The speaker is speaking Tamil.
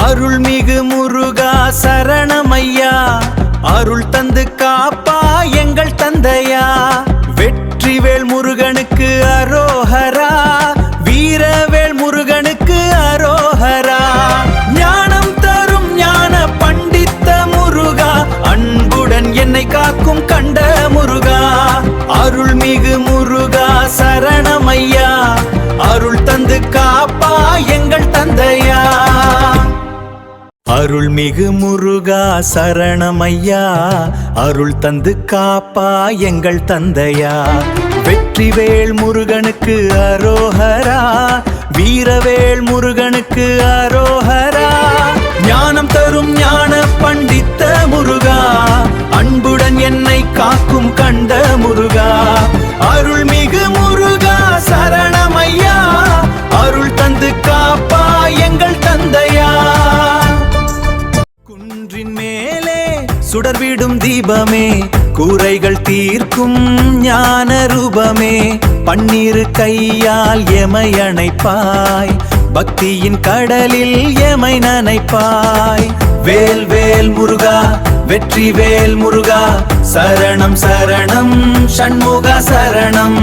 அருள்மிகு முருகா சரணமையா, அருள் தந்து காப்பா எங்கள் தந்தையா. வெற்றிவேல் முருகனுக்கு அரோஹரா, வீரவேல் முருகனுக்கு அரோஹரா. ஞானம் தரும் ஞான பண்டித்த முருகா, அன்புடன் என்னை காக்கும் கண்ட முருகா. அருள்மிகு முருகா சரணமையா, அருள் தந்து காப்பா எங்கள் தந்தையா. அருள்மிகு முருகா சரணமையா, அருள் தந்து காப்பா எங்கள் தந்தையா. வெற்றிவேல் முருகனுக்கு அரோஹரா, வீரவேல் முருகனுக்கு அரோஹரா. ஞானம் தரும் ஞான பண்டித்த முருகா, அன்புடன் என்னை காக்கும் கண்ட முருகா. அருள்மிகு முருகா சரணமையா, அருள் தந்து காப்பா எங்கள் தந்தையா. குன்றின் மேலே சுடர்விடும் தீபமே, கூரைகள் தீர்க்கும் ஞான ரூபமே. பன்னிரு கையால் எமை அணைப்பாய், பக்தியின் கடலில் எமை நனைப்பாய். வேல் வேல் முருகா, வெற்றி வேல் முருகா, சரணம் சரணம் ஷண்முக சரணம்.